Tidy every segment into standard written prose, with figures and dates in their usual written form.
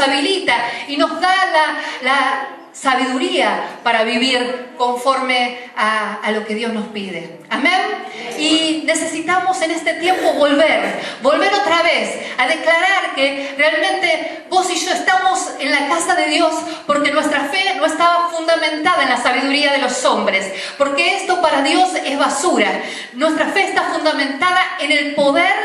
habilita y nos da la sabiduría para vivir conforme a lo que Dios nos pide. Amén. Y necesitamos en este tiempo volver otra vez a declarar que realmente vos y yo estamos en la casa de Dios, porque nuestra fe no estaba fundamentada en la sabiduría de los hombres, porque esto para Dios es basura. Nuestra fe está fundamentada en el poder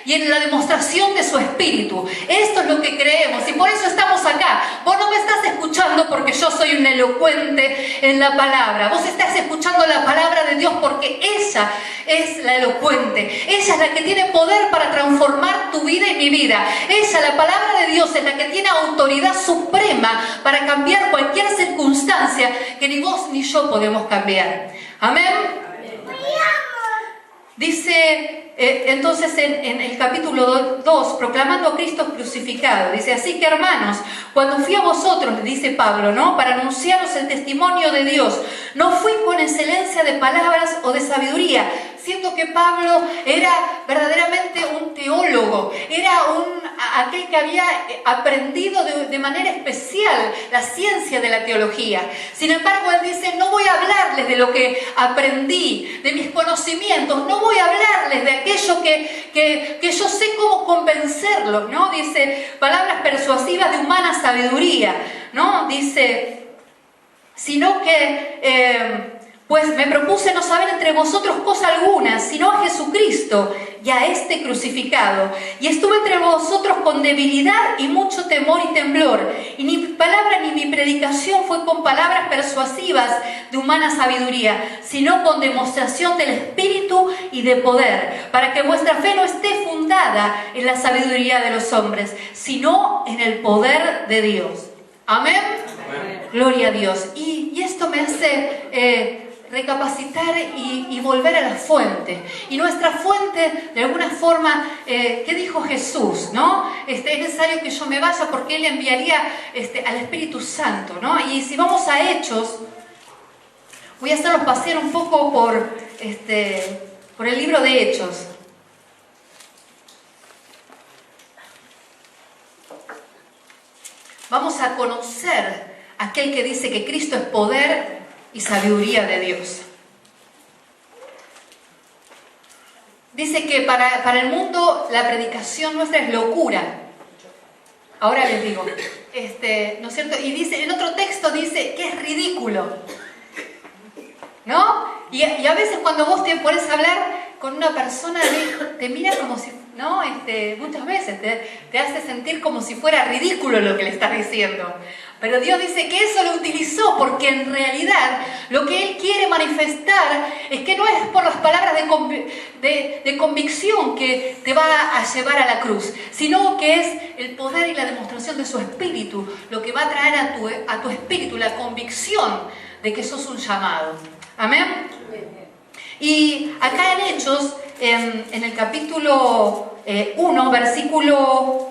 y en la demostración de su Espíritu. Esto es lo que creemos y por eso estamos acá. Vos no me estás escuchando porque yo soy un elocuente en la palabra. Vos estás escuchando la palabra de Dios porque ella es la elocuente. Ella es la que tiene poder para transformar tu vida y mi vida. Ella, la palabra de Dios, es la que tiene autoridad suprema para cambiar cualquier circunstancia que ni vos ni yo podemos cambiar. Amén. Dice entonces en el capítulo 2, proclamando a Cristo crucificado, dice: así que hermanos, cuando fui a vosotros, le dice Pablo, ¿no?, para anunciaros el testimonio de Dios, no fui con excelencia de palabras o de sabiduría, siendo que Pablo era verdaderamente un teólogo, era aquel que había aprendido de manera especial la ciencia de la teología. Sin embargo, él dice: no voy a hablarles de lo que aprendí, de mis conocimientos, no voy a hablarles de aquello que yo sé cómo convencerlos, ¿no? Dice, palabras persuasivas de humana sabiduría, ¿no? Dice, sino que pues me propuse no saber entre vosotros cosa alguna, sino a Jesucristo y a este crucificado. Y estuve entre vosotros con debilidad y mucho temor y temblor. Y ni mi palabra ni mi predicación fue con palabras persuasivas de humana sabiduría, sino con demostración del Espíritu y de poder, para que vuestra fe no esté fundada en la sabiduría de los hombres, sino en el poder de Dios. Amén. Amén. Gloria a Dios. Y esto me hace recapacitar y volver a la fuente. Y nuestra fuente, de alguna forma, ¿qué dijo Jesús? ¿No? Es necesario que yo me vaya porque Él enviaría al Espíritu Santo, ¿no? Y si vamos a Hechos, voy a hacerlos pasear un poco por el libro de Hechos. Vamos a conocer a aquel que dice que Cristo es poder y sabiduría de Dios. Dice que para el mundo la predicación nuestra es locura. Ahora les digo, ¿no es cierto? Y dice, en otro texto dice que es ridículo, ¿no? Y a veces cuando vos te pones a hablar con una persona, te mira como si, ¿no? Muchas veces te hace sentir como si fuera ridículo lo que le estás diciendo. Pero Dios dice que eso lo utilizó porque en realidad lo que Él quiere manifestar es que no es por las palabras de convicción que te va a llevar a la cruz, sino que es el poder y la demostración de su Espíritu lo que va a traer a tu espíritu la convicción de que sos un llamado. Amén. Y acá en Hechos, en el capítulo 1, versículo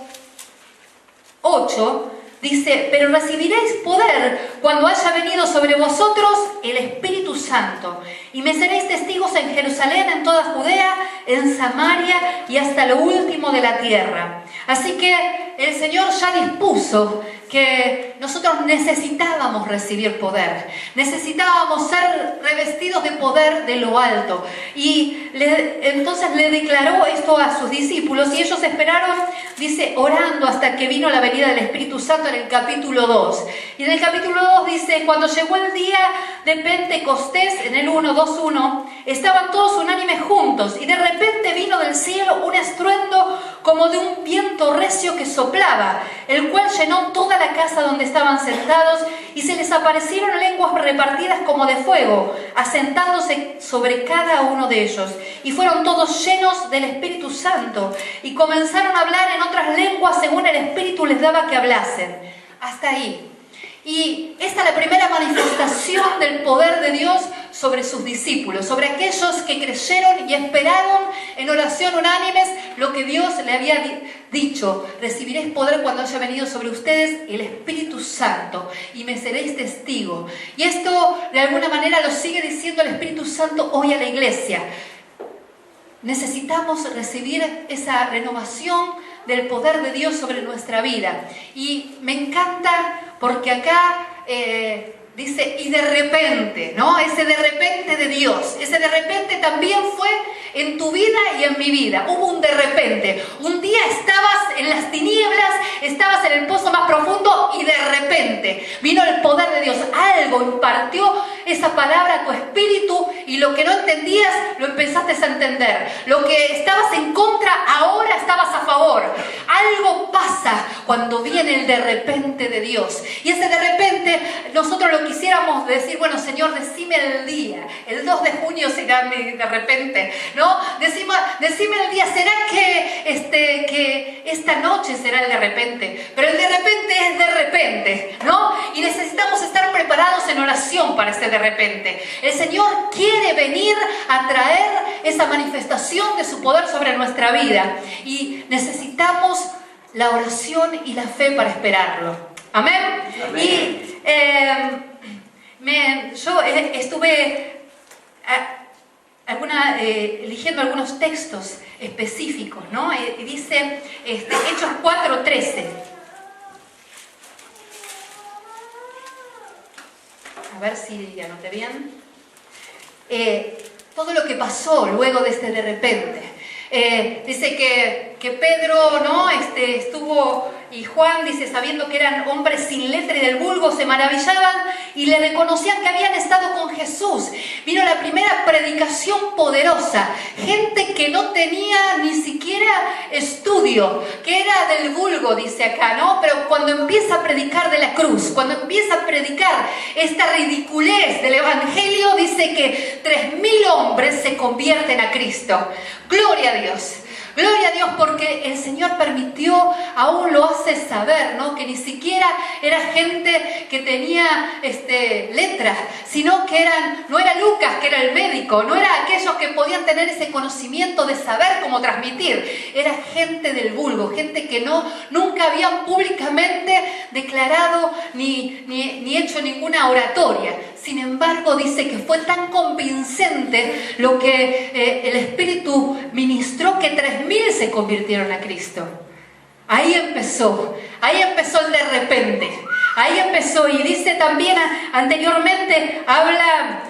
8, dice: pero recibiréis poder cuando haya venido sobre vosotros el Espíritu Santo, y me seréis testigos en Jerusalén, en toda Judea, en Samaria y hasta lo último de la tierra. Así que el Señor ya dispuso que nosotros necesitábamos recibir poder, necesitábamos ser revestidos de poder de lo alto. Y entonces le declaró esto a sus discípulos y ellos esperaron, dice, orando hasta que vino la venida del Espíritu Santo en el capítulo 2. Y en el capítulo 2 dice: cuando llegó el día de Pentecostés, en el 1:2:1, estaban todos unánimes juntos y de repente vino del cielo un estruendo como de un viento recio que soplaba, el cual llenó toda la casa donde estaban sentados, y se les aparecieron lenguas repartidas como de fuego, asentándose sobre cada uno de ellos, y fueron todos llenos del Espíritu Santo, y comenzaron a hablar en otras lenguas según el Espíritu les daba que hablasen. Hasta ahí. Y esta es la primera manifestación del poder de Dios sobre sus discípulos, sobre aquellos que creyeron y esperaron en oración unánimes lo que Dios le había dicho: recibiréis poder cuando haya venido sobre ustedes el Espíritu Santo y me seréis testigos. Y esto de alguna manera lo sigue diciendo el Espíritu Santo hoy a la iglesia. Necesitamos recibir esa renovación del poder de Dios sobre nuestra vida. Y me encanta porque acá dice, y de repente, ¿no? Ese de repente de Dios, ese de repente también fue en tu vida y en mi vida. Hubo un de repente. Un día estabas en las tinieblas, estabas en el pozo más profundo y de repente vino el poder de Dios. Algo impartió esa palabra a tu espíritu y lo que no entendías lo empezaste a entender. Lo que estabas en contra, ahora estabas a favor. Algo pasa cuando viene el de repente de Dios. Y ese de repente nosotros lo quisiéramos decir, bueno, Señor, decime el día. El 2 de junio será de repente, ¿no? Decime el día. ¿Será que esta noche será el de repente? Pero el de repente es de repente, ¿no? Y necesitamos estar preparados en oración para ese de repente. El Señor quiere venir a traer esa manifestación de su poder sobre nuestra vida. Y necesitamos la oración y la fe para esperarlo. Amén. Amén. Y yo estuve eligiendo algunos textos específicos, ¿no? Y dice Hechos 4:13. A ver si anoté bien. Todo lo que pasó luego de este de repente. Dice que Pedro, ¿no? Estuvo, y Juan, dice, sabiendo que eran hombres sin letra y del vulgo, se maravillaban y le reconocían que habían estado con Jesús. Vino la primera predicación poderosa. Gente que no tenía ni siquiera estudio, que era del vulgo, dice acá, ¿no? Pero cuando empieza a predicar de la cruz, cuando empieza a predicar esta ridiculez del evangelio, dice que 3.000 hombres se convierten a Cristo. Gloria a Dios. Gloria a Dios, porque el Señor permitió, aún lo hace saber, ¿no? Que ni siquiera era gente que tenía letras, sino que no era Lucas, que era el médico, no era aquellos que podían tener ese conocimiento de saber cómo transmitir. Era gente del vulgo, gente que nunca habían públicamente declarado ni hecho ninguna oratoria. Sin embargo, dice que fue tan convincente lo que el Espíritu ministró que 3.000 se convirtieron a Cristo. Ahí empezó el de repente. Ahí empezó, y dice también anteriormente, habla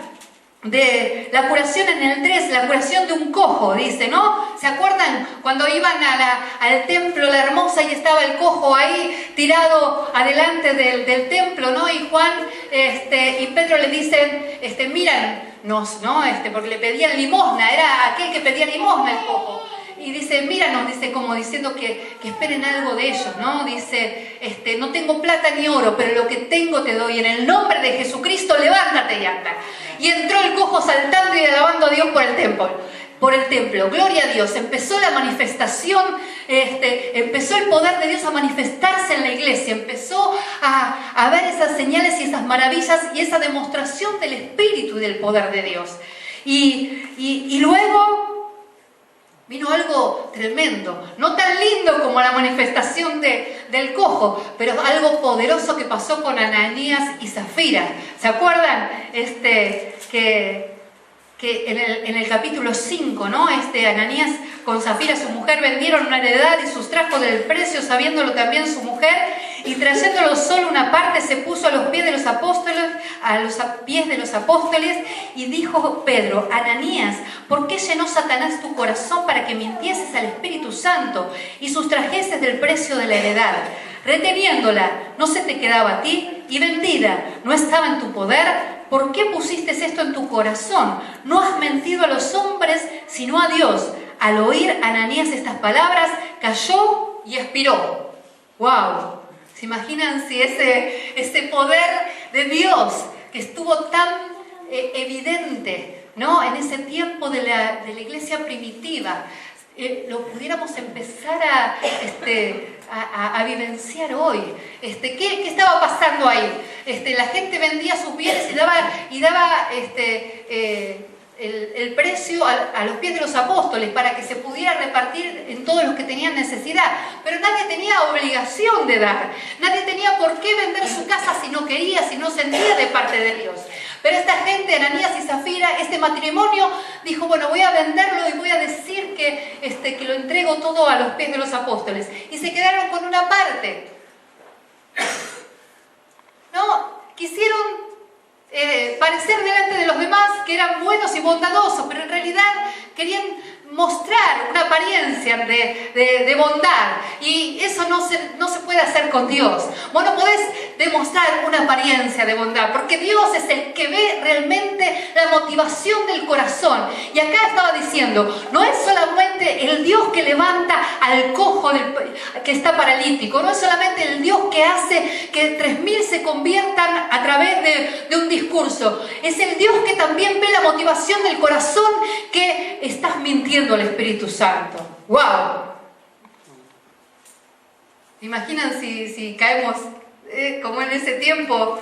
de la curación en el 3, la curación de un cojo, dice, ¿no? ¿Se acuerdan cuando iban al templo La Hermosa y estaba el cojo ahí tirado adelante del templo, ¿no? Y Juan y Pedro le dicen, míranos, ¿no? Porque le pedían limosna, era aquel que pedía limosna el cojo. Y dice, míranos, dice, como diciendo que esperen algo de ellos, ¿no? Dice, no tengo plata ni oro, pero lo que tengo te doy. En el nombre de Jesucristo, levántate y anda. Y entró el cojo saltando y alabando a Dios por el templo. Gloria a Dios. Empezó la manifestación, empezó el poder de Dios a manifestarse en la iglesia. Empezó a ver esas señales y esas maravillas y esa demostración del Espíritu y del poder de Dios. Y luego vino algo tremendo, no tan lindo como la manifestación del cojo, pero algo poderoso que pasó con Ananías y Zafira. ¿Se acuerdan? Que en el capítulo 5, ¿no? Ananías con Zafira, su mujer, vendieron una heredad y sustrajo del precio, sabiéndolo también su mujer, y trayéndolo solo una parte, se puso a los pies de los apóstoles, y dijo Pedro, Ananías, ¿por qué llenó Satanás tu corazón para que mintieses al Espíritu Santo y sustrajeses del precio de la heredad? Reteniéndola, ¿no se te quedaba a ti? Y vendida, ¿no estaba en tu poder? ¿Por qué pusiste esto en tu corazón? No has mentido a los hombres, sino a Dios. Al oír Ananías estas palabras, cayó y expiró. ¡Wow! ¿Se imaginan si ese poder de Dios que estuvo tan evidente, ¿no? En ese tiempo de la iglesia primitiva, lo pudiéramos empezar a vivenciar hoy? ¿Qué estaba pasando ahí? La gente vendía sus bienes y daba el precio a los pies de los apóstoles para que se pudiera repartir en todos los que tenían necesidad. Pero nadie tenía obligación de dar. Nadie tenía por qué vender su casa si no quería, si no sentía de parte de Dios. Pero esta gente, Ananías y Zafira, este matrimonio, dijo, bueno, voy a venderlo y voy a decir que lo entrego todo a los pies de los apóstoles. Y se quedaron con una parte. No, quisieron parecer delante de los demás que eran buenos y bondadosos, pero en realidad querían mostrar una apariencia de bondad, y eso no se puede hacer con Dios. Vos no podés demostrar una apariencia de bondad, porque Dios es el que ve realmente la motivación del corazón. Y acá estaba diciendo, no es solamente el Dios que levanta al cojo que está paralítico, no es solamente el Dios que hace que 3000 se conviertan a través de un discurso, es el Dios que también ve la motivación del corazón, que estás mintiendo al Espíritu Santo. ¡Wow! ¿Se imaginan si caemos como en ese tiempo?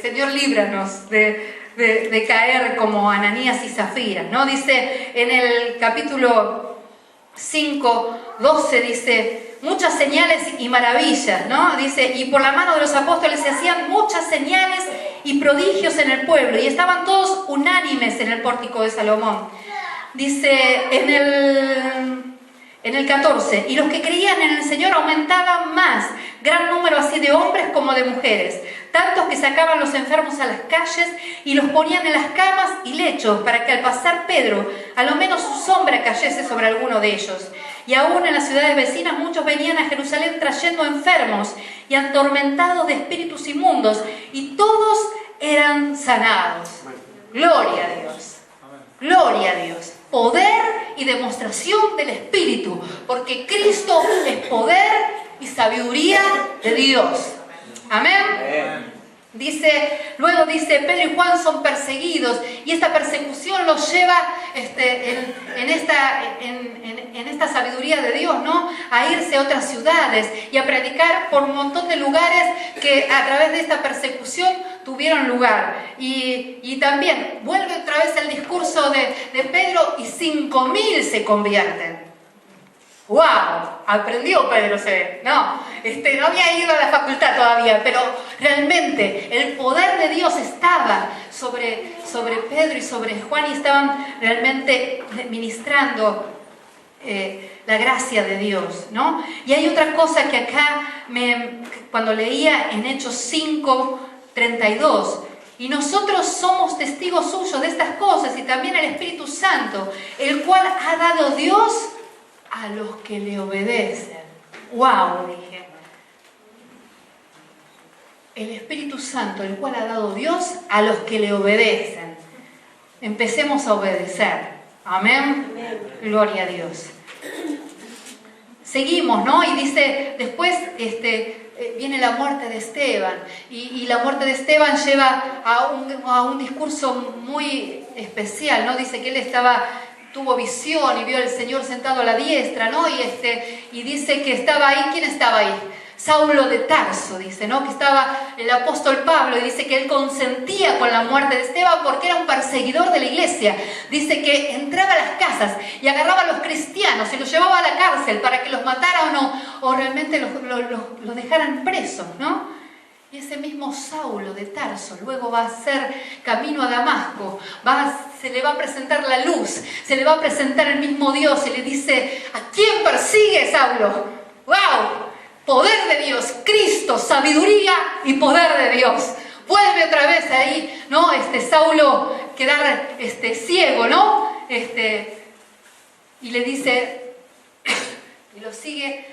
Señor, líbranos de caer como Ananías y Zafira, ¿no? Dice en el capítulo 5, 12, dice, muchas señales y maravillas, ¿no? Dice, y por la mano de los apóstoles se hacían muchas señales y prodigios en el pueblo, y estaban todos unánimes en el pórtico de Salomón. Dice en el 14, y los que creían en el Señor aumentaban más, gran número así de hombres como de mujeres, tantos que sacaban los enfermos a las calles y los ponían en las camas y lechos, para que al pasar Pedro, a lo menos su sombra cayese sobre alguno de ellos. Y aún en las ciudades vecinas muchos venían a Jerusalén trayendo enfermos y atormentados de espíritus inmundos, y todos eran sanados. Gloria a Dios. Gloria a Dios. Poder y demostración del Espíritu, porque Cristo es poder y sabiduría de Dios. Amén. Luego dice, Pedro y Juan son perseguidos, y esta persecución los lleva en esta sabiduría de Dios, ¿no? A irse a otras ciudades y a predicar por un montón de lugares que a través de esta persecución tuvieron lugar. Y también vuelve otra vez el discurso de Pedro, y 5000 se convierten. ¡Wow! Aprendió Pedro, se ve. No había ido a la facultad todavía, pero realmente el poder de Dios estaba sobre Pedro y sobre Juan, y estaban realmente ministrando la gracia de Dios, ¿no? Y hay otra cosa que acá, cuando leía en Hechos 5:32, y nosotros somos testigos suyos de estas cosas, y también el Espíritu Santo, el cual ha dado Dios a los que le obedecen. ¡Wow! Dije. El Espíritu Santo, el cual ha dado Dios a los que le obedecen. Empecemos a obedecer. Amén. Amén. Gloria a Dios. Seguimos, ¿no? Y dice, después viene la muerte de Esteban. Y la muerte de Esteban lleva a un discurso muy especial, ¿no? Dice que él tuvo visión y vio al Señor sentado a la diestra, ¿no? Y dice que estaba ahí. ¿Quién estaba ahí? Saulo de Tarso, dice, ¿no? Que estaba el apóstol Pablo, y dice que él consentía con la muerte de Esteban porque era un perseguidor de la iglesia. Dice que entraba a las casas y agarraba a los cristianos y los llevaba a la cárcel para que los matara o realmente los dejaran presos, ¿no? Y ese mismo Saulo de Tarso luego va a hacer camino a Damasco, se le va a presentar la luz, se le va a presentar el mismo Dios, y le dice, ¿a quién persigue, Saulo? ¡Wow! Poder de Dios, Cristo, sabiduría y poder de Dios. Vuelve otra vez ahí, ¿no? Saulo quedar ciego, ¿no? Y le dice, y lo sigue,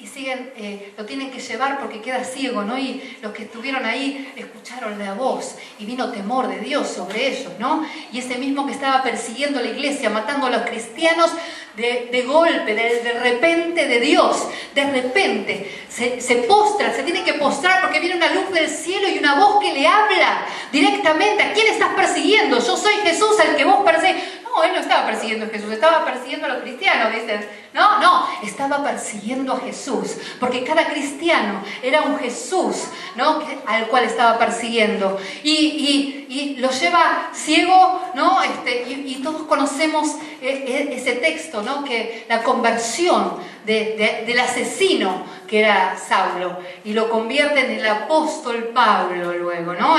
y siguen, lo tienen que llevar porque queda ciego, ¿no? Y los que estuvieron ahí escucharon la voz, y vino temor de Dios sobre ellos, ¿no? Y ese mismo que estaba persiguiendo la iglesia, matando a los cristianos, de golpe, de repente de Dios, de repente se postra, se tiene que postrar porque viene una luz del cielo y una voz que le habla directamente. ¿A quién estás persiguiendo? Yo soy Jesús al que vos persigues. No, no, él no estaba persiguiendo a Jesús, estaba persiguiendo a los cristianos, dicen. No, estaba persiguiendo a Jesús, porque cada cristiano era un Jesús, ¿no? Al cual estaba persiguiendo. Y lo lleva ciego, ¿no? Y todos conocemos ese texto, ¿no? Que la conversión del asesino que era Saulo, y lo convierte en el apóstol Pablo luego, ¿no?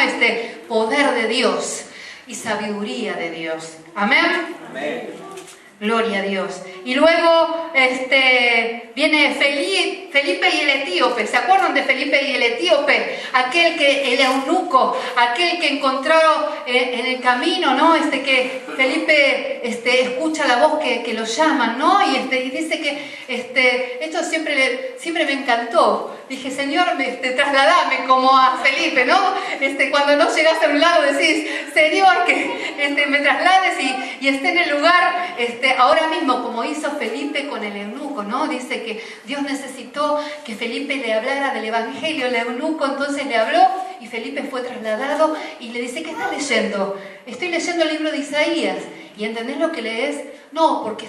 Poder de Dios y sabiduría de Dios. Amén. Amén. Gloria a Dios. Y luego viene Felipe y el etíope. ¿Se acuerdan de Felipe y el etíope? El eunuco, aquel que encontró en el camino, ¿no? Que Felipe escucha la voz que lo llaman, ¿no? Y dice que esto siempre me encantó. Dije, Señor, trasladame como a Felipe, ¿no? Cuando no llegas a un lado decís, Señor, que me traslades y esté en el lugar ahora mismo, como hizo Felipe con el eunuco, ¿no? Dice que Dios necesitó que Felipe le hablara del Evangelio. El eunuco entonces le habló y Felipe fue trasladado y le dice, ¿qué estás leyendo? Estoy leyendo el libro de Isaías. ¿Y entendés lo que lees? No, porque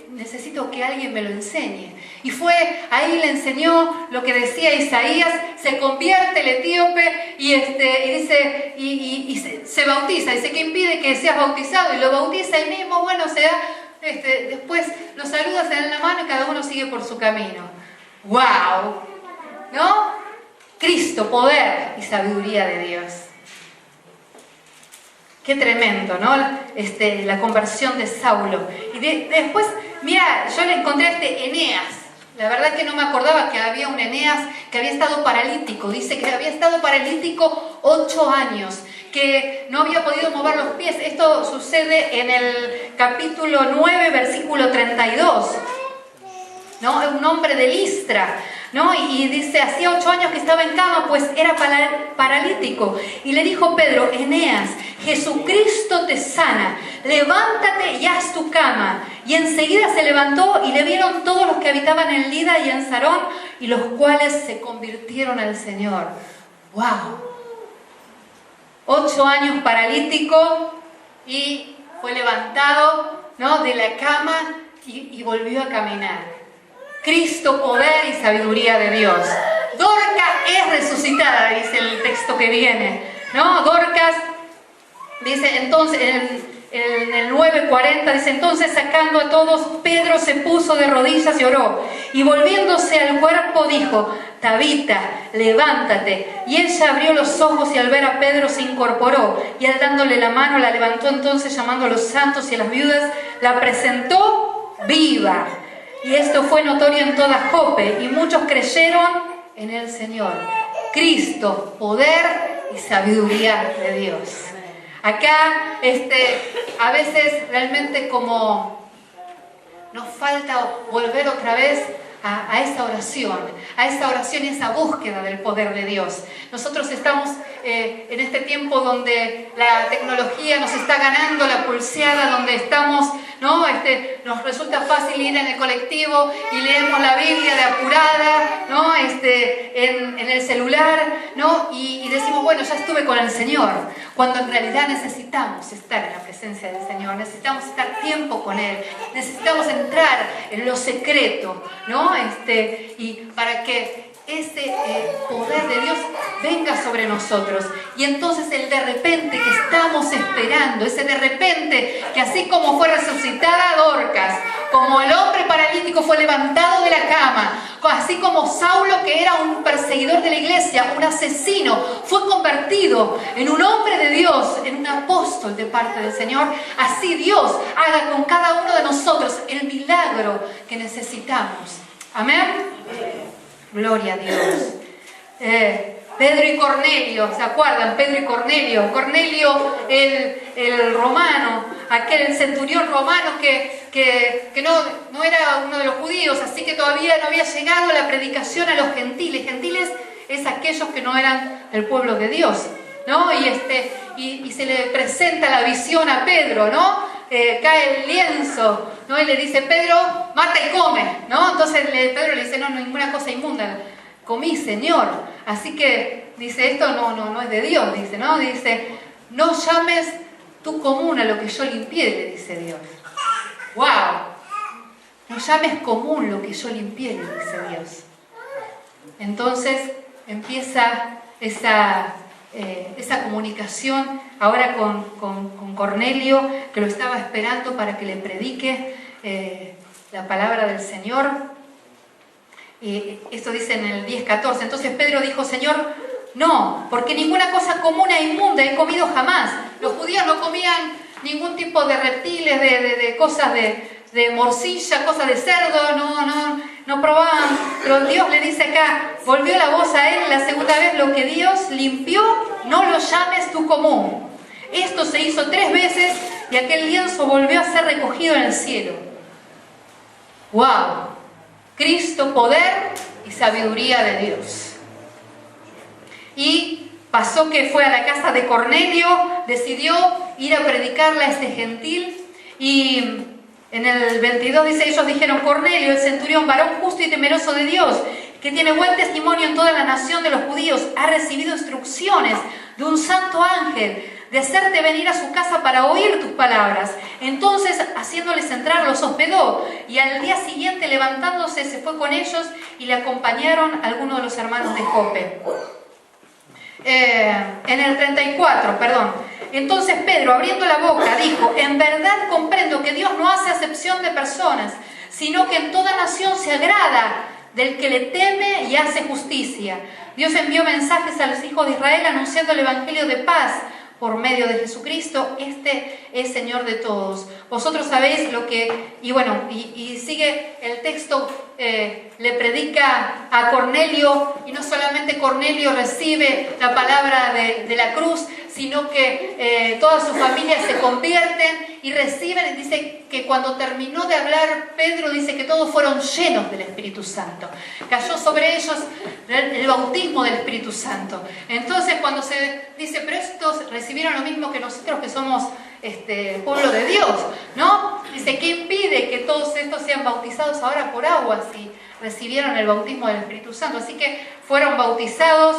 necesito que alguien me lo enseñe. Y ahí le enseñó lo que decía Isaías, se convierte el etíope y dice, y se bautiza. Dice, ¿qué impide que seas bautizado? Y lo bautiza él mismo. Bueno, se da, después lo saluda, se dan la mano y cada uno sigue por su camino. ¡Wow! ¿No? Cristo, poder y sabiduría de Dios. Qué tremendo, ¿no? La conversión de Saulo. Y después, mira, yo le encontré Eneas. La verdad es que no me acordaba que había un Eneas que había estado paralítico. Dice que había estado paralítico 8 años, que no había podido mover los pies. Esto sucede en el capítulo 9, versículo 32. ¿No? Es un hombre de Listra, ¿no? Y dice, hacía 8 años que estaba en cama, pues era paralítico. Y le dijo Pedro, Eneas, Jesucristo te sana, levántate y haz tu cama. Y enseguida se levantó y le vieron todos los que habitaban en Lida y en Sarón, y los cuales se convirtieron al Señor. ¡Wow! 8 años paralítico y fue levantado, ¿no? De la cama y volvió a caminar. Cristo, poder y sabiduría de Dios. Dorcas es resucitada, dice el texto que viene, ¿no? Dorcas, dice entonces, en el 9:40, dice, entonces sacando a todos, Pedro se puso de rodillas y oró. Y volviéndose al cuerpo dijo, Tabita, levántate. Y ella abrió los ojos y al ver a Pedro se incorporó. Y él dándole la mano la levantó, entonces llamando a los santos y a las viudas, la presentó viva. Y esto fue notorio en toda Jope, y muchos creyeron en el Señor. Cristo, poder y sabiduría de Dios. Acá, a veces realmente como nos falta volver otra vez a esa oración y esa búsqueda del poder de Dios. Nosotros estamos en este tiempo donde la tecnología nos está ganando la pulseada, donde estamos, ¿no? Nos resulta fácil ir en el colectivo y leemos la Biblia de apurada, ¿no? En el celular, ¿no? Y decimos, bueno, ya estuve con el Señor, cuando en realidad necesitamos estar en la presencia del Señor, necesitamos estar tiempo con Él, necesitamos entrar en lo secreto, ¿no? Y para que ese poder de Dios venga sobre nosotros. Y entonces el de repente que estamos esperando, ese de repente que así como fue resucitada Dorcas, como el hombre paralítico fue levantado de la cama, así como Saulo, que era un perseguidor de la iglesia, un asesino, fue convertido en un hombre de Dios, en un apóstol de parte del Señor, así Dios haga con cada uno de nosotros el milagro que necesitamos. Amén. Gloria a Dios. Pedro y Cornelio, ¿se acuerdan? Pedro y Cornelio. Cornelio, el romano, aquel centurión romano que no era uno de los judíos, así que todavía no había llegado la predicación a los gentiles. Gentiles es aquellos que no eran del pueblo de Dios, ¿no? Y se le presenta la visión a Pedro, ¿no? Cae el lienzo, ¿no? Y le dice, Pedro, mata y come, ¿no? Entonces Pedro le dice, no, ninguna cosa inmunda, comí, Señor. Así que dice, esto no es de Dios, dice, ¿no? Dice, no llames tú común a lo que yo limpié, le dice Dios. ¡Wow! No llames común lo que yo limpié, le dice Dios. Entonces empieza esa comunicación ahora con Cornelio, que lo estaba esperando para que le predique la palabra del Señor. Esto dice en el 10:14. Entonces Pedro dijo: Señor, no, porque ninguna cosa común e inmunda he comido jamás. Los judíos no comían ningún tipo de reptiles, de cosas de morcilla, cosas de cerdo, no probaban. Pero Dios le dice acá, volvió la voz a él la segunda vez: lo que Dios limpió, no lo llames tú común. Esto se hizo 3 veces y aquel lienzo volvió a ser recogido en el cielo. ¡Wow! Cristo, poder y sabiduría de Dios. Y pasó que fue a la casa de Cornelio, decidió ir a predicarle a este gentil, y en el 22 dice: ellos dijeron: Cornelio, el centurión, varón justo y temeroso de Dios, que tiene buen testimonio en toda la nación de los judíos, ha recibido instrucciones de un santo ángel de hacerte venir a su casa para oír tus palabras. Entonces, haciéndoles entrar, los hospedó, y al día siguiente, levantándose, se fue con ellos y le acompañaron algunos de los hermanos de Jope. En el 34, entonces Pedro, abriendo la boca, dijo: en verdad comprendo que Dios no hace acepción de personas, sino que en toda nación se agrada del que le teme y hace justicia. Dios envió mensajes a los hijos de Israel anunciando el evangelio de paz por medio de Jesucristo. Este es Señor de todos. Vosotros sabéis lo que... Y sigue el texto, le predica a Cornelio, y no solamente Cornelio recibe la palabra de la cruz, sino que toda su familia se convierten y reciben. Y dice que cuando terminó de hablar Pedro, dice que todos fueron llenos del Espíritu Santo. Cayó sobre ellos el bautismo del Espíritu Santo. Entonces, cuando se dice: pero estos recibieron lo mismo que nosotros, que somos pueblo de Dios, ¿no? Dice: ¿qué impide que todos estos sean bautizados ahora por agua si recibieron el bautismo del Espíritu Santo? Así que fueron bautizados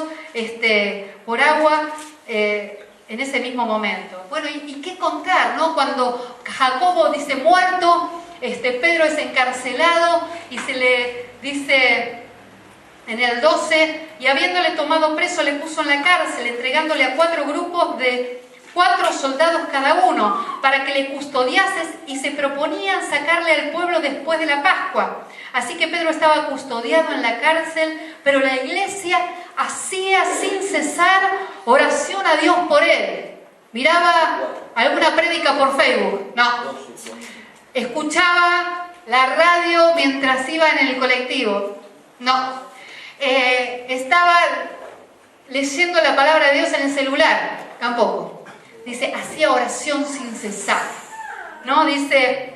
por agua en ese mismo momento. Bueno, ¿y qué contar, no? Cuando Jacobo dice muerto, Pedro es encarcelado, y se le dice en el 12: y habiéndole tomado preso, le puso en la cárcel, entregándole a 4 grupos de 4 soldados cada uno, para que le custodiases, y se proponían sacarle al pueblo después de la Pascua. Así que Pedro estaba custodiado en la cárcel, pero la iglesia hacía sin cesar oración a Dios por él. Miraba alguna prédica por Facebook, no. Escuchaba la radio mientras iba en el colectivo, no. Estaba leyendo la palabra de Dios en el celular, tampoco. Dice, hacía oración sin cesar, ¿no? Dice,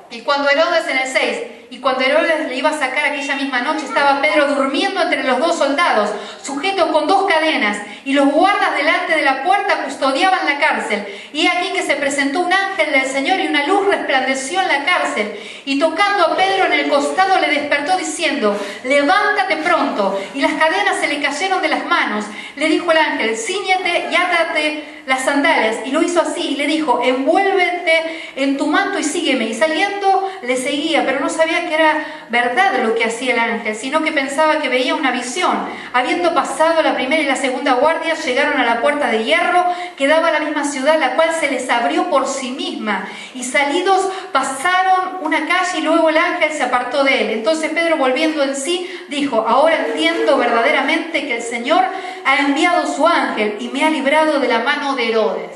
y cuando Herodes, en el 6, y cuando Herodes le iba a sacar aquella misma noche, estaba Pedro durmiendo entre los 2 soldados, sujeto con 2 cadenas, y los guardas delante de la puerta custodiaban la cárcel. Y aquí que se presentó un ángel del Señor, y una luz resplandeció en la cárcel, y tocando a Pedro en el costado le despertó diciendo: levántate pronto. Y las cadenas se le cayeron de las manos. Le dijo el ángel: cíñete y átate las sandalias. Y lo hizo así, y le dijo: envuélvete en tu manto y sígueme. Y saliendo le seguía, pero no sabía que era verdad lo que hacía el ángel, sino que pensaba que veía una visión. Habiendo pasado la primera y la segunda guardia, llegaron a la puerta de hierro que daba a la misma ciudad, la cual se les abrió por sí misma, y salidos pasaron una calle, y luego el ángel se apartó de él. Entonces Pedro, volviendo en sí, dijo: ahora entiendo verdaderamente que el Señor ha enviado su ángel y me ha librado de la mano de Herodes.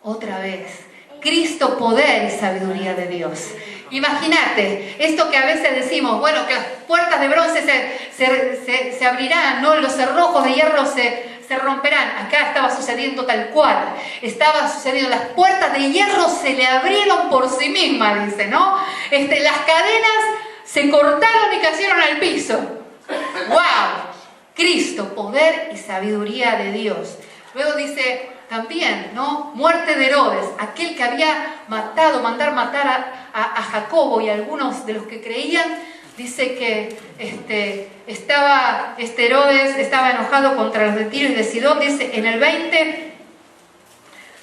Otra vez, Cristo, poder y sabiduría de Dios. Imagínate, esto que a veces decimos, bueno, que las puertas de bronce se abrirán, ¿no? Los cerrojos de hierro se romperán. Acá estaba sucediendo tal cual. Estaba sucediendo, las puertas de hierro se le abrieron por sí mismas, dice, ¿no? Las cadenas se cortaron y cayeron al piso. ¡Wow! Cristo, poder y sabiduría de Dios. Luego dice también, ¿no? Muerte de Herodes, aquel que había mandar matar a Jacobo y a algunos de los que creían. Dice que Herodes estaba enojado contra los de Tiro y de Sidón. Dice en el 20: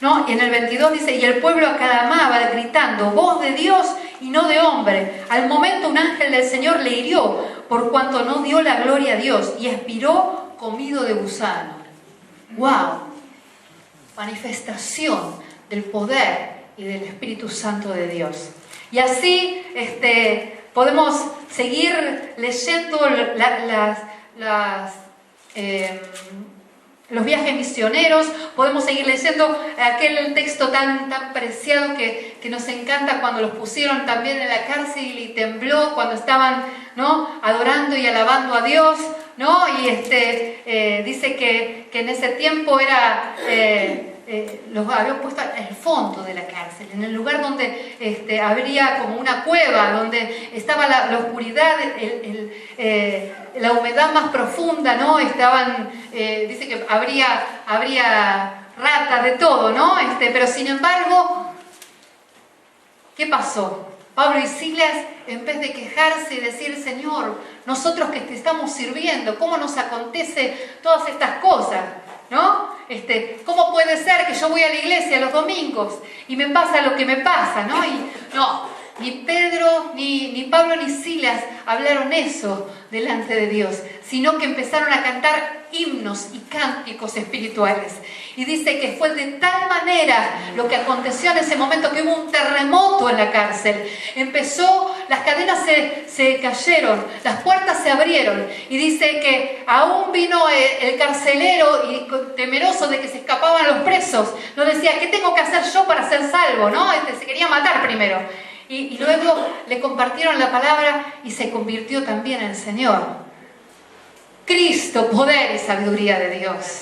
¿no? Y en el 22 dice, y el pueblo aclamaba gritando, voz de Dios y no de hombre. Al momento un ángel del Señor le hirió, por cuanto no dio la gloria a Dios, y expiró comido de gusano. ¡Wow! Manifestación del poder y del Espíritu Santo de Dios. Y así podemos seguir leyendo los viajes misioneros, podemos seguir leyendo aquel texto tan preciado que nos encanta, cuando los pusieron también en la cárcel y tembló cuando estaban, ¿no?, adorando y alabando a Dios, ¿no? Y dice que en ese tiempo era los habían puesto en el fondo de la cárcel, en el lugar donde habría como una cueva, donde estaba la oscuridad, la humedad más profunda, ¿no? Dice que habría ratas, de todo, ¿no? Pero sin embargo, ¿qué pasó? Pablo y Silas, en vez de quejarse y decir, Señor, nosotros que te estamos sirviendo, ¿cómo nos acontece todas estas cosas? ¿No? ¿Cómo puede ser que yo voy a la iglesia los domingos y me pasa lo que me pasa? ¿No? Y no, ni Pedro, ni Pablo, ni Silas hablaron eso delante de Dios, sino que empezaron a cantar himnos y cánticos espirituales. Y dice que fue de tal manera lo que aconteció en ese momento que hubo un terremoto en la cárcel. Las cadenas se cayeron, las puertas se abrieron. Y dice que aún vino el carcelero, y temeroso de que se escapaban los presos, nos decía, ¿qué tengo que hacer yo para ser salvo? ¿No? Se quería matar primero. Y luego le compartieron la palabra y se convirtió también en el Señor. Cristo, poder y sabiduría de Dios.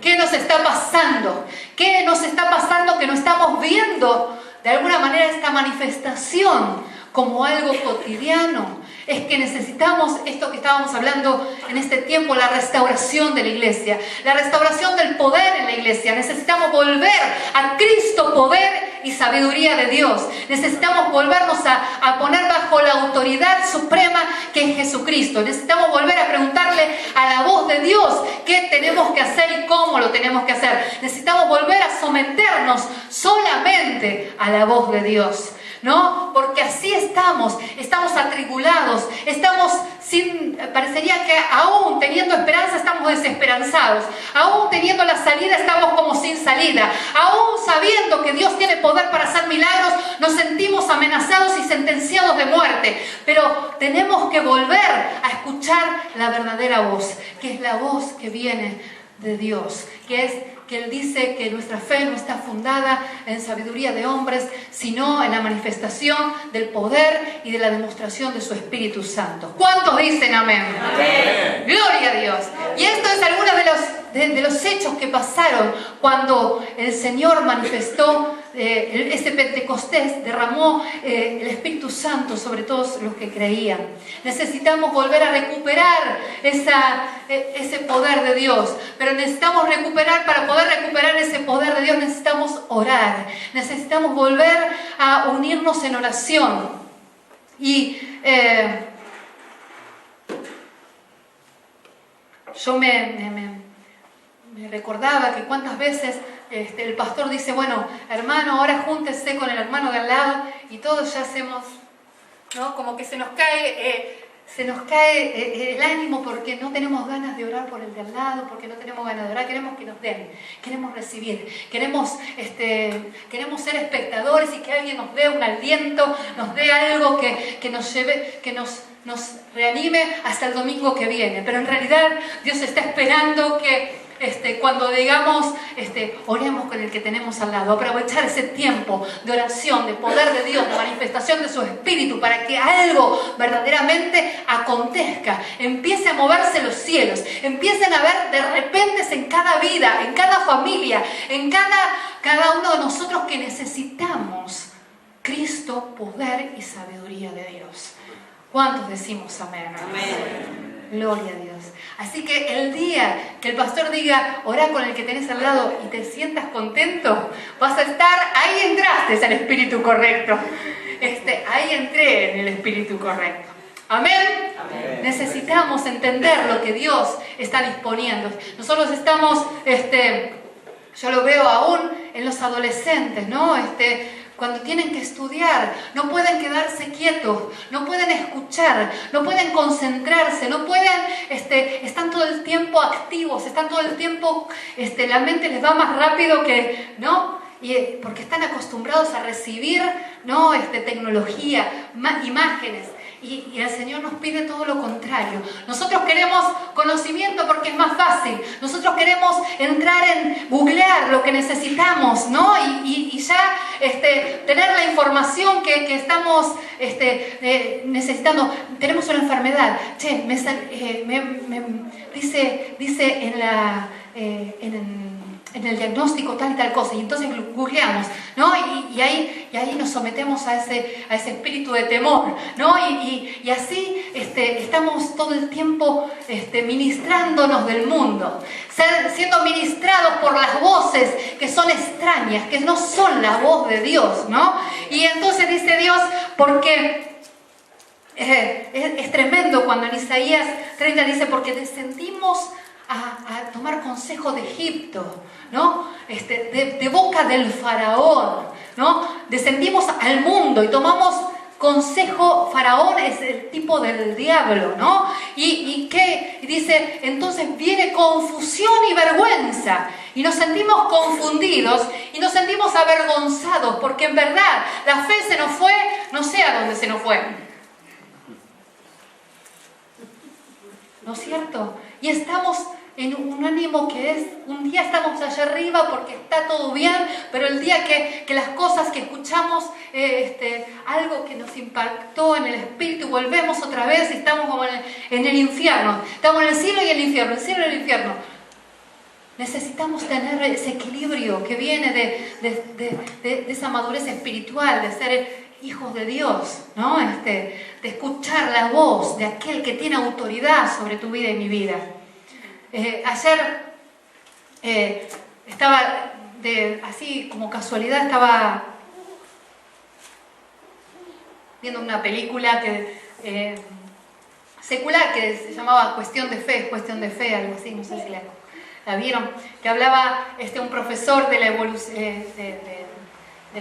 ¿Qué nos está pasando? ¿Qué nos está pasando que no estamos viendo de alguna manera esta manifestación como algo cotidiano? Es que necesitamos esto que estábamos hablando en este tiempo, la restauración de la iglesia, la restauración del poder en la iglesia. Necesitamos volver a Cristo, poder y sabiduría de Dios. Necesitamos volvernos a poner bajo la autoridad suprema que es Jesucristo. Necesitamos volver a preguntarle a la voz de Dios qué tenemos que hacer y cómo lo tenemos que hacer. Necesitamos volver a someternos solamente a la voz de Dios, ¿no? Porque así estamos atribulados, parecería que aún teniendo esperanza estamos desesperanzados, aún teniendo la salida estamos como sin salida, aún sabiendo que Dios tiene poder para hacer milagros, nos sentimos amenazados y sentenciados de muerte. Pero tenemos que volver a escuchar la verdadera voz, que es la voz que viene de Dios, que Él dice que nuestra fe no está fundada en sabiduría de hombres, sino en la manifestación del poder y de la demostración de su Espíritu Santo. ¿Cuántos dicen amén? Amén. Gloria a Dios. Y esto es alguno de los hechos que pasaron cuando el Señor manifestó ese Pentecostés, derramó el Espíritu Santo sobre todos los que creían. Necesitamos volver a recuperar ese poder de Dios, pero necesitamos para poder recuperar ese poder de Dios necesitamos orar, necesitamos volver a unirnos en oración. Y yo me recordaba que cuántas veces el pastor dice, bueno, hermano, ahora júntese con el hermano de al lado, y todos ya hacemos, ¿no? Como que se nos cae el ánimo porque no tenemos ganas de orar por el de al lado, porque no tenemos ganas de orar, queremos que nos den, queremos recibir, queremos ser espectadores y que alguien nos dé un aliento, nos dé algo que nos lleve, que nos reanime hasta el domingo que viene. Pero en realidad Dios está esperando que cuando digamos, oremos con el que tenemos al lado, aprovechar ese tiempo de oración, de poder de Dios, de manifestación de su Espíritu, para que algo verdaderamente acontezca, empiece a moverse los cielos, empiecen a ver de repente en cada vida, en cada familia, en cada uno de nosotros que necesitamos Cristo, poder y sabiduría de Dios. ¿Cuántos decimos amén? Amén. Gloria a Dios. Así que el día que el pastor diga, orá con el que tenés al lado y te sientas contento, vas a estar, ahí entraste al espíritu correcto. Ahí entré en el espíritu correcto. ¿Amén? Amén. Necesitamos entender lo que Dios está disponiendo. Nosotros estamos Yo lo veo aún en los adolescentes, ¿no? Cuando tienen que estudiar, no pueden quedarse quietos, no pueden escuchar, no pueden concentrarse, no pueden, están todo el tiempo activos, están todo el tiempo, la mente les va más rápido que, ¿no? Porque están acostumbrados a recibir, ¿no? Tecnología, imágenes. Y el Señor nos pide todo lo contrario. Nosotros queremos conocimiento porque es más fácil. Nosotros queremos entrar en googlear lo que necesitamos, ¿no? Y ya tener la información que estamos necesitando. Tenemos una enfermedad. Che, dice en el diagnóstico tal y tal cosa, y entonces googleamos, ¿no? Y ahí nos sometemos a ese espíritu de temor, ¿no? Y así estamos todo el tiempo ministrándonos del mundo, siendo ministrados por las voces que son extrañas, que no son la voz de Dios, ¿no? Y entonces dice Dios, porque es tremendo cuando en Isaías 30 dice, porque descendimos a tomar consejo de Egipto, ¿no? De boca del faraón, ¿no? Descendimos al mundo y tomamos consejo. Faraón es el tipo del diablo, ¿no? Y dice, entonces viene confusión y vergüenza, y nos sentimos confundidos y nos sentimos avergonzados, porque en verdad la fe se nos fue, no sé a dónde se nos fue, ¿no es cierto? Y estamos en un ánimo que es, un día estamos allá arriba porque está todo bien, pero el día que las cosas que escuchamos, algo que nos impactó en el espíritu, volvemos otra vez y estamos como en el infierno. Estamos en el cielo y el infierno, el cielo y el infierno. Necesitamos tener ese equilibrio que viene de esa madurez espiritual, de ser hijos de Dios, ¿no? De escuchar la voz de aquel que tiene autoridad sobre tu vida y mi vida. Ayer estaba, así como casualidad, estaba viendo una película secular que se llamaba Cuestión de Fe, algo así, no sé si la vieron, que hablaba un profesor de la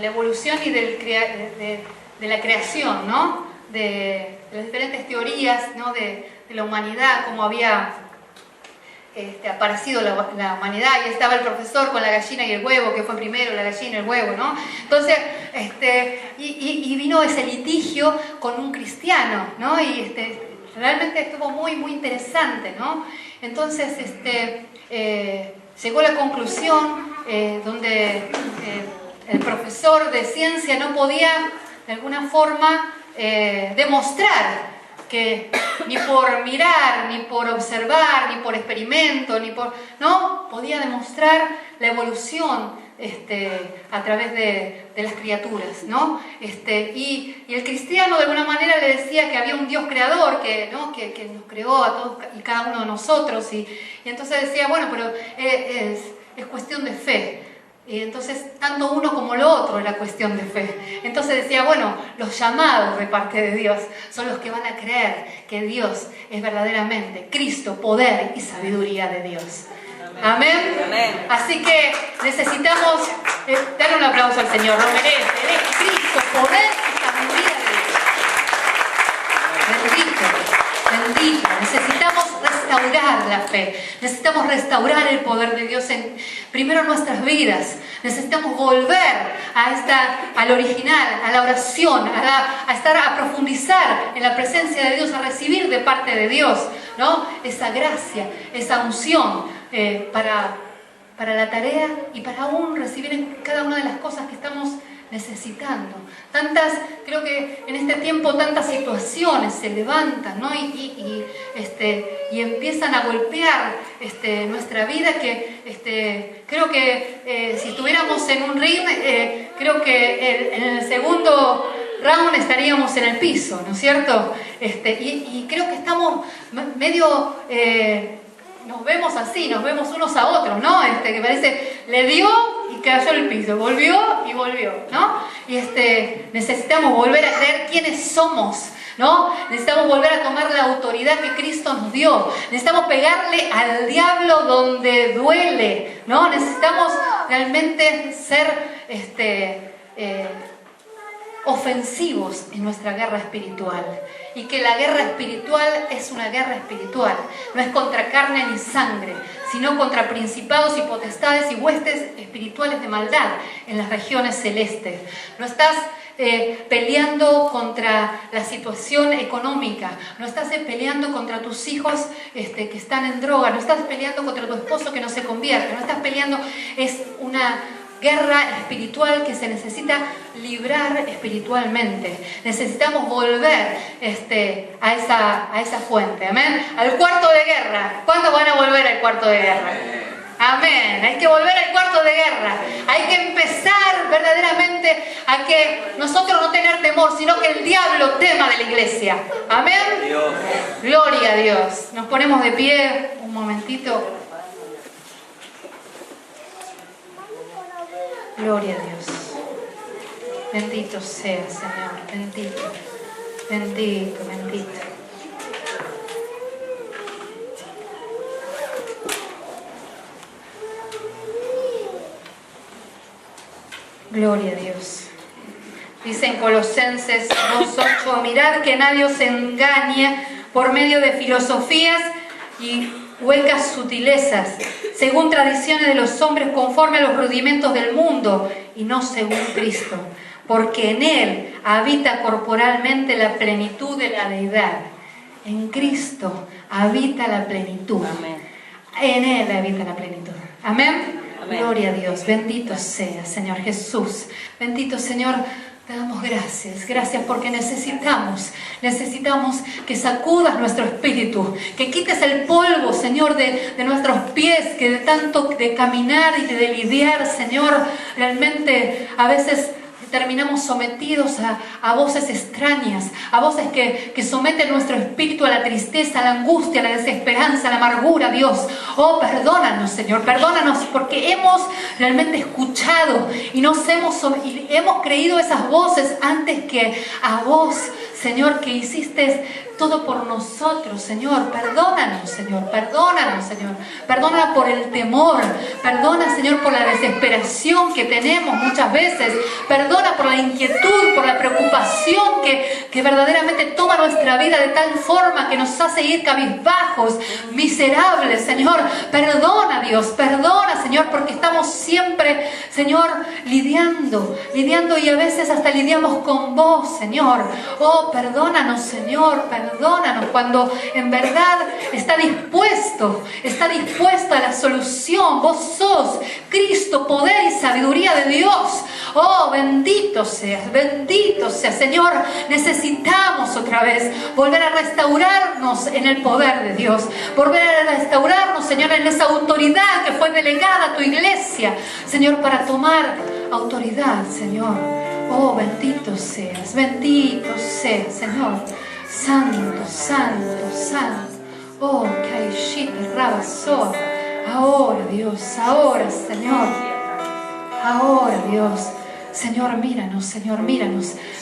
evolución y de la creación, ¿no? De las diferentes teorías, ¿no? de la humanidad, cómo había aparecido la humanidad, y estaba el profesor con la gallina y el huevo, que fue primero la gallina y el huevo, ¿no? Entonces, y vino ese litigio con un cristiano, ¿no? Y realmente estuvo muy, muy interesante, ¿no? Entonces, llegó a la conclusión donde el profesor de ciencia no podía, de alguna forma, demostrar que ni por mirar, ni por observar, ni por experimento, no podía demostrar la evolución a través de las criaturas, ¿no? Y el cristiano de alguna manera le decía que había un Dios creador que nos creó a todos y cada uno de nosotros, y entonces decía, bueno, pero es cuestión de fe. Y entonces tanto uno como lo otro era cuestión de fe. Entonces decía, bueno, los llamados de parte de Dios son los que van a creer que Dios es verdaderamente Cristo, poder y sabiduría de Dios. Amén. Amén. Así que necesitamos darle un aplauso al Señor, lo merece. Él es Cristo, poder y sabiduría de Dios. Bendito. Necesitamos restaurar la fe, necesitamos restaurar el poder de Dios primero en nuestras vidas. Necesitamos volver al original, a la oración, a profundizar en la presencia de Dios, a recibir de parte de Dios, ¿no? Esa gracia, esa unción para la tarea y para aún recibir en cada una de las cosas que estamos necesitando. Creo que en este tiempo tantas situaciones se levantan, ¿no? y empiezan a golpear nuestra vida, que creo que si estuviéramos en un ring, creo que en el segundo round estaríamos en el piso, ¿no es cierto? Y creo que estamos medio... nos vemos así, nos vemos unos a otros, ¿no? Que parece, le dio y cayó en el piso, volvió y volvió, ¿no? Y necesitamos volver a creer quiénes somos, ¿no? Necesitamos volver a tomar la autoridad que Cristo nos dio. Necesitamos pegarle al diablo donde duele, ¿no? Necesitamos realmente ser ofensivos en nuestra guerra espiritual. Y que la guerra espiritual es una guerra espiritual. No es contra carne ni sangre, sino contra principados y potestades y huestes espirituales de maldad en las regiones celestes. No estás peleando contra la situación económica, no estás peleando contra tus hijos que están en droga, no estás peleando contra tu esposo que no se convierte, no estás peleando, es una guerra espiritual que se necesita librar espiritualmente. Necesitamos volver a esa fuente, amén, al cuarto de guerra. ¿Cuándo van a volver al cuarto de guerra? Amén, hay que volver al cuarto de guerra. Hay que empezar verdaderamente a que nosotros no tener temor, sino que el diablo tema de la iglesia. Amén. Dios. Gloria a Dios. Nos ponemos de pie un momentito. Gloria a Dios. Bendito sea, Señor. Bendito. Bendito, bendito. Gloria a Dios. Dice en Colosenses 2:8, mirad que nadie os engañe por medio de filosofías y huecas sutilezas, según tradiciones de los hombres conforme a los rudimentos del mundo y no según Cristo, porque en Él habita corporalmente la plenitud de la deidad. En Cristo habita la plenitud. Amén. En Él habita la plenitud. Amén. Amén. Gloria a Dios, bendito sea, Señor Jesús. Bendito Señor, te damos gracias. Gracias porque necesitamos que sacudas nuestro espíritu, que quites el polvo, Señor, de nuestros pies, que de tanto de caminar y de lidiar, Señor, realmente a veces terminamos sometidos a voces extrañas, a voces que someten nuestro espíritu a la tristeza, a la angustia, a la desesperanza, a la amargura, Dios. Oh, perdónanos, Señor, perdónanos porque hemos realmente escuchado y hemos creído esas voces antes que a vos, Señor, que hiciste todo por nosotros, Señor. Perdónanos, Señor, perdónanos, Señor. Perdona por el temor, perdona, Señor, por la desesperación que tenemos muchas veces. Perdona por la inquietud, por la preocupación que verdaderamente toma nuestra vida de tal forma que nos hace ir cabizbajos, miserables, Señor. Perdona, Dios, perdona, Señor, porque estamos siempre, Señor, lidiando y a veces hasta lidiamos con vos, Señor. Oh, perdónanos, Señor, perdónanos cuando en verdad está dispuesta la solución. Vos sos Cristo, poder y sabiduría de Dios. Oh, bendito seas, Señor. Necesitamos otra vez volver a restaurarnos en el poder de Dios, volver a restaurarnos, Señor, en esa autoridad que fue delegada a tu iglesia, Señor, para tomar autoridad, Señor. Oh, bendito seas, Señor. Santo, santo, santo. Oh, Kaishita Rabaso. Ahora, Dios, ahora, Señor. Ahora, Dios. Señor, míranos,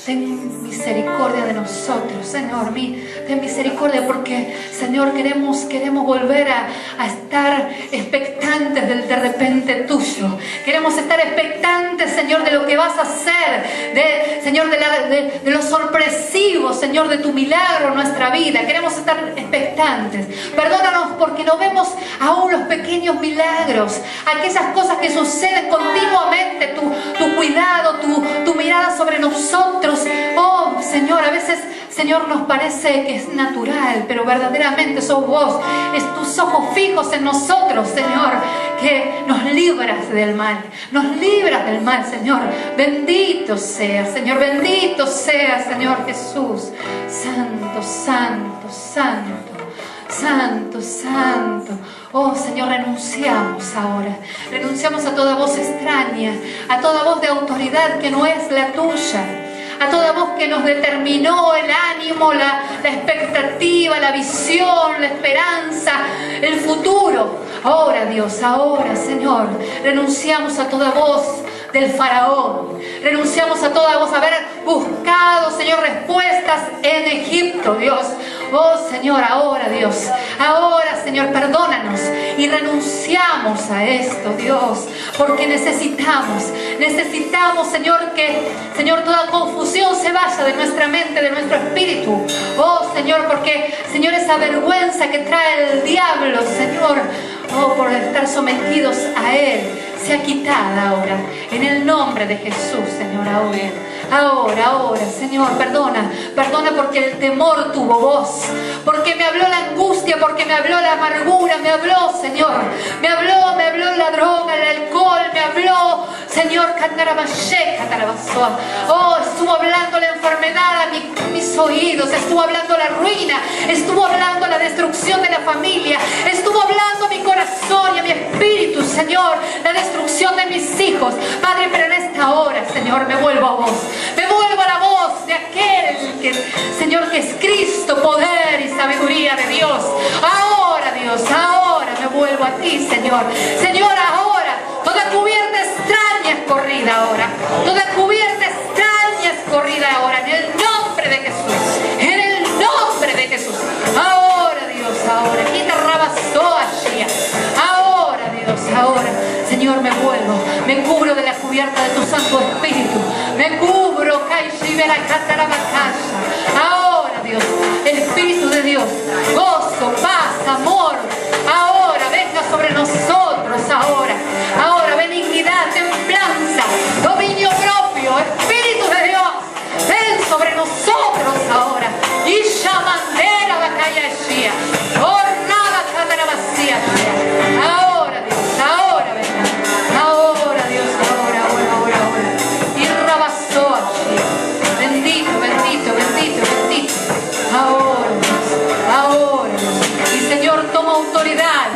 ten misericordia de nosotros, Señor, ten misericordia porque, Señor, queremos volver a estar expectantes del de repente tuyo, queremos estar expectantes, Señor, de lo que vas a hacer, Señor, de lo sorpresivo, Señor, de tu milagro en nuestra vida, queremos estar expectantes. Perdónanos porque no vemos aún los pequeños milagros, aquellas cosas que suceden continuamente, tu cuidado, tu mirada sobre nosotros. Oh, Señor, a veces, Señor, nos parece que es natural, pero verdaderamente sos vos, es tus ojos fijos en nosotros, Señor, que nos libras del mal, Señor. Bendito sea, Señor, bendito sea, Señor Jesús. Santo, santo, santo. Santo, santo. Oh, Señor, renunciamos ahora. Renunciamos a toda voz extraña, a toda voz de autoridad que no es la tuya, a toda voz que nos determinó el ánimo, la expectativa, la visión, la esperanza, el futuro. Ahora, Dios, ahora, Señor, renunciamos a toda voz del faraón. Renunciamos a toda vos haber buscado, Señor, respuestas en Egipto, Dios. Oh Señor, ahora Dios, ahora Señor, perdónanos y renunciamos a esto, Dios, porque necesitamos Señor, que Señor, toda confusión se vaya de nuestra mente, de nuestro espíritu. Oh Señor, porque Señor, esa vergüenza que trae el diablo, Señor, oh, por estar sometidos a Él, sea quitada ahora, en el nombre de Jesús, Señor, ahora, Señor, perdona porque el temor tuvo voz, porque me habló la angustia, porque me habló la amargura, me habló, Señor, me habló la droga, el alcohol, me habló, Señor, oh, estuvo hablando la enfermedad a mis oídos, estuvo hablando la ruina, estuvo hablando la destrucción de la familia, estuvo hablando a mi corazón y a mi espíritu, Señor, la destrucción de mis hijos, Padre, pero en esta hora, Señor, me vuelvo a vos, me vuelvo a la voz de aquel que, Señor, que es Cristo, poder y sabiduría de Dios. Ahora, Dios, ahora me vuelvo a ti, Señor. Señor, ahora, toda cubierta extraña es corrida ahora, toda cubierta extraña es corrida ahora, en el nombre de Jesús, en el nombre de Jesús. Ahora, Dios, ahora, quita rabasó allí. Ahora, Dios, ahora, Señor, me vuelvo, me cubro de la cubierta de tu Santo Espíritu, me cubro, ahora, Dios, Espíritu de Dios, gozo, paz, amor, ahora venga sobre nosotros, ahora, benignidad, templanza, dominio propio, Espíritu de Dios, ven sobre nosotros ahora, y llamandera la calle allí, ornada cámara vacía, ahora, Dios, ahora, venga, ahora, Dios, ahora, y rabasó allí, bendito, ahora, y Señor, toma autoridad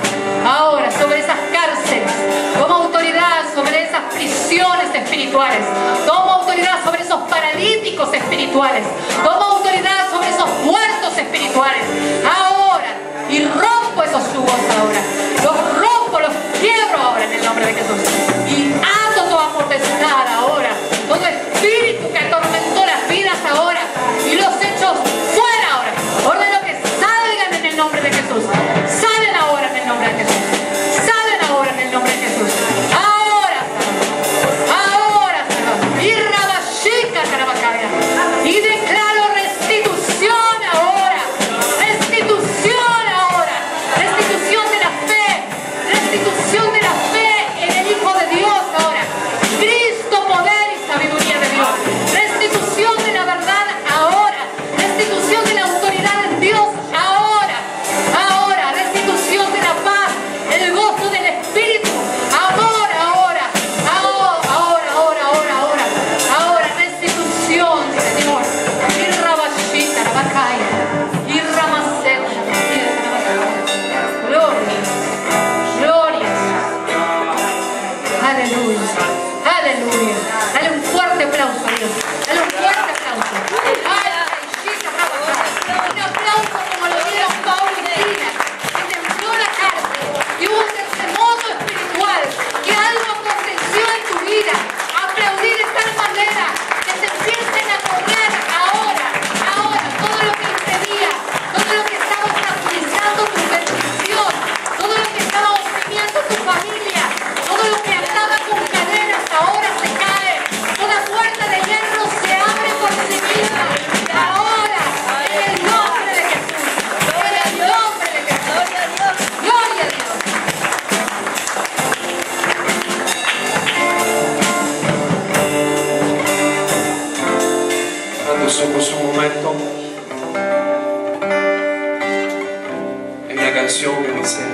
ahora sobre esas cárceles, toma autoridad sobre esas prisiones espirituales, toma autoridad sobre esos paralíticos espirituales, toma autoridad sobre esos muertos espirituales, ahora, y rompo esos yugos ahora, los rompo, los quiebro ahora en el nombre de Jesús, y ato toda potestad ahora, todo espíritu que atormentó las vidas ahora, y los hechos fuera ahora, ordeno que salgan en el nombre de Jesús, salen ahora en el nombre de Jesús, salen ahora en el nombre de Jesús, ahora, y rabashica carabacaya, y declaro restitución ahora, restitución de la fe en el Hijo de Dios ahora, Cristo, poder y sabiduría de Dios, restitución de la verdad ahora, restitución de la autoridad en Dios ahora, restitución de la paz, el gozo del Espíritu, amor ahora, restitución, Señor, y rabashita, rabacaya, y ramaseo, gloria, aleluya, dale un fuerte aplauso a Dios, dale un fuerte aplauso, un aplauso como lo dieron Pablo y Silas, que tembló la cárcel, y hubo un terremoto espiritual, que algo aconteció en tu vida, aplaudir de tal manera que se empiecen a correr ahora, todo lo que impedía, todo lo que estaba obstaculizando tu bendición, todo lo que estaba oprimiendo tu familia, todo lo que ataba con cadenas ahora se cae, toda puerta de hierro se abre por sí misma, ahora, en el nombre de Jesús, en el nombre de Jesús, gloria a Dios. Cerrando tus ojos un momento. En la canción que dice: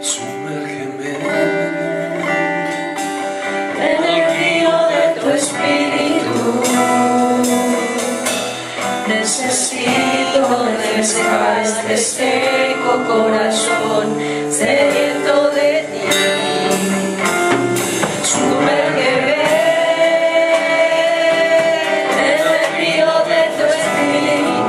sumérgeme En el río de tu espíritu, necesito refrescar este seco corazón sediento de ti. Sumérgeme en el río de tu espíritu.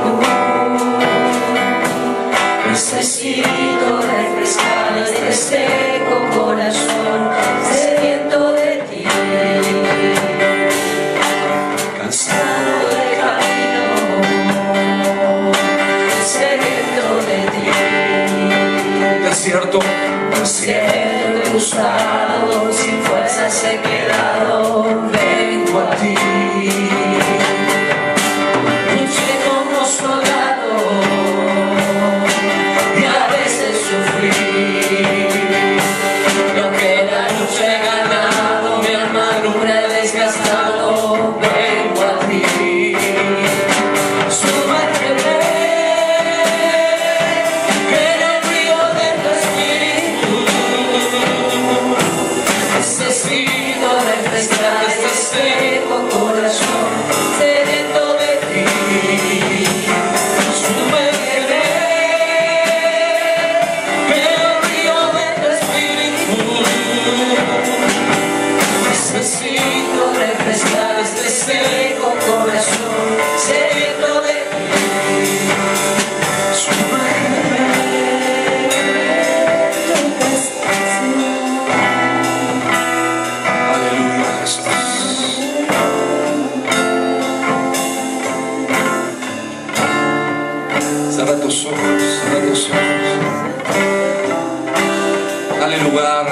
Cierra tus ojos, cierra tus ojos. Dale lugar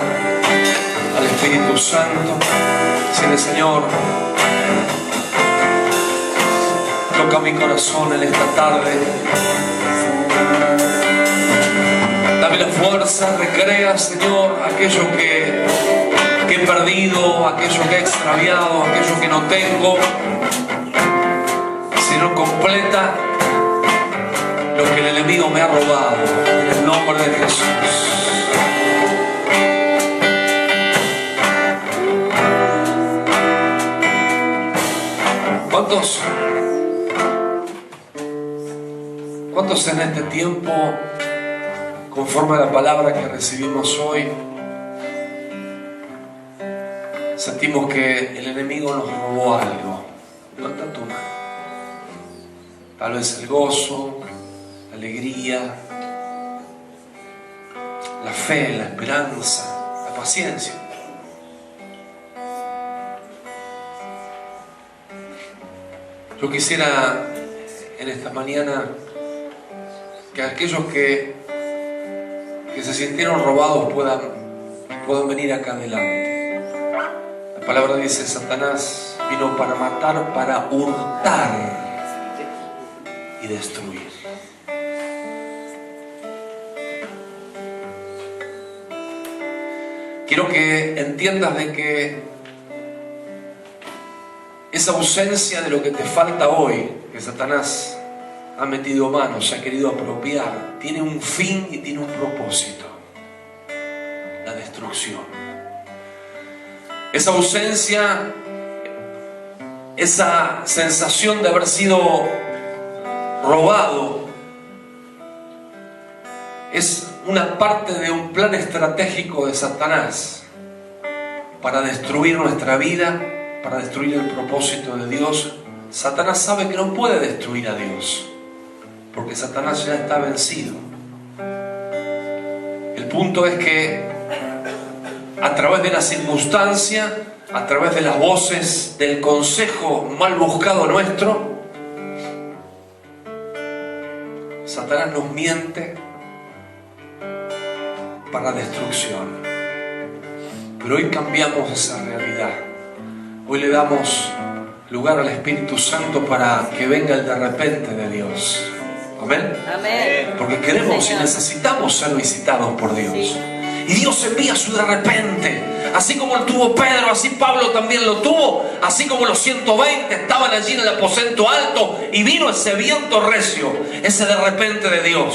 al Espíritu Santo. Dile, Señor, toca mi corazón en esta tarde. Dame la fuerza, recrea, Señor, aquello que he perdido, aquello que he extraviado, aquello que no tengo. Señor, completa lo que el enemigo me ha robado, en el nombre de Jesús. ¿Cuántos en este tiempo, conforme a la palabra que recibimos hoy, sentimos que el enemigo nos robó algo? Levanta tu mano. Tal vez el gozo, la alegría, la fe, la esperanza, la paciencia. Yo quisiera en esta mañana que aquellos que se sintieron robados puedan venir acá adelante. La palabra dice: Satanás vino para matar, para hurtar y destruir. Quiero que entiendas de que esa ausencia de lo que te falta hoy, que Satanás ha metido mano, se ha querido apropiar, tiene un fin y tiene un propósito: la destrucción. Esa ausencia, esa sensación de haber sido robado, es una parte de un plan estratégico de Satanás para destruir nuestra vida, para destruir el propósito de Dios. Satanás sabe que no puede destruir a Dios, porque Satanás ya está vencido. El punto es que a través de la circunstancia, a través de las voces del consejo mal buscado nuestro, Satanás nos miente para destrucción. Pero hoy cambiamos esa realidad. Hoy le damos lugar al Espíritu Santo para que venga el de repente de Dios. Amén. Amén. Porque queremos y necesitamos ser visitados por Dios. Sí. Y Dios envía su de repente. Así como lo tuvo Pedro, así Pablo también lo tuvo. Así como los 120 estaban allí en el aposento alto y vino ese viento recio, ese de repente de Dios.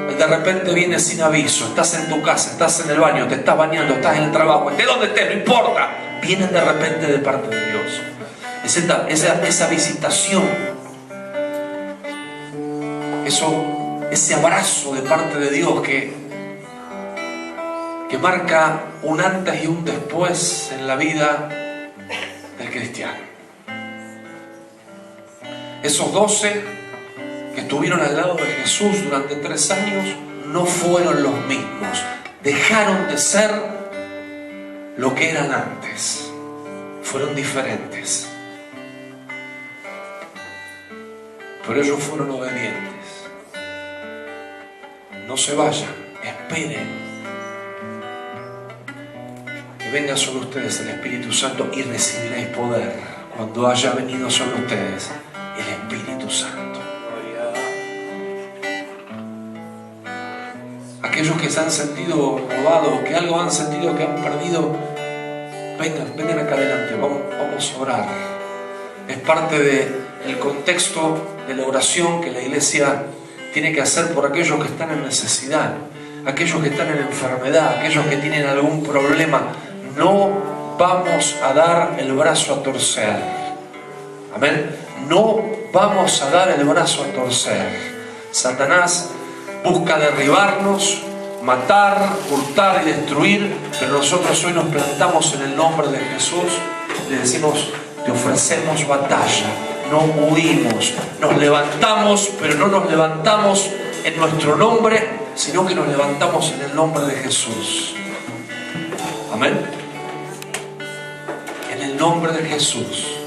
El de repente viene sin aviso. Estás en tu casa, estás en el baño, te estás bañando, estás en el trabajo, estés donde estés, no importa. Viene de repente de parte de Dios. Esa visitación, ese abrazo de parte de Dios que marca un antes y un después en la vida del cristiano. Esos 12 que estuvieron al lado de Jesús durante 3 años no fueron los mismos. Dejaron de ser lo que eran antes. Fueron diferentes. Pero ellos fueron obedientes. No se vayan, esperen que venga sobre ustedes el Espíritu Santo y recibiréis poder cuando haya venido sobre ustedes el Espíritu Santo. Aquellos que se han sentido robados, que algo han sentido que han perdido, vengan acá adelante, vamos a orar. Es parte del contexto de la oración que la iglesia tiene que hacer por aquellos que están en necesidad, aquellos que están en enfermedad, aquellos que tienen algún problema. No vamos a dar el brazo a torcer. Amén. No vamos a dar el brazo a torcer. Satanás busca derribarnos, matar, hurtar y destruir, pero nosotros hoy nos plantamos en el nombre de Jesús y le decimos: te ofrecemos batalla, no huimos, nos levantamos, pero no nos levantamos en nuestro nombre, sino que nos levantamos en el nombre de Jesús. Amén. En el nombre de Jesús.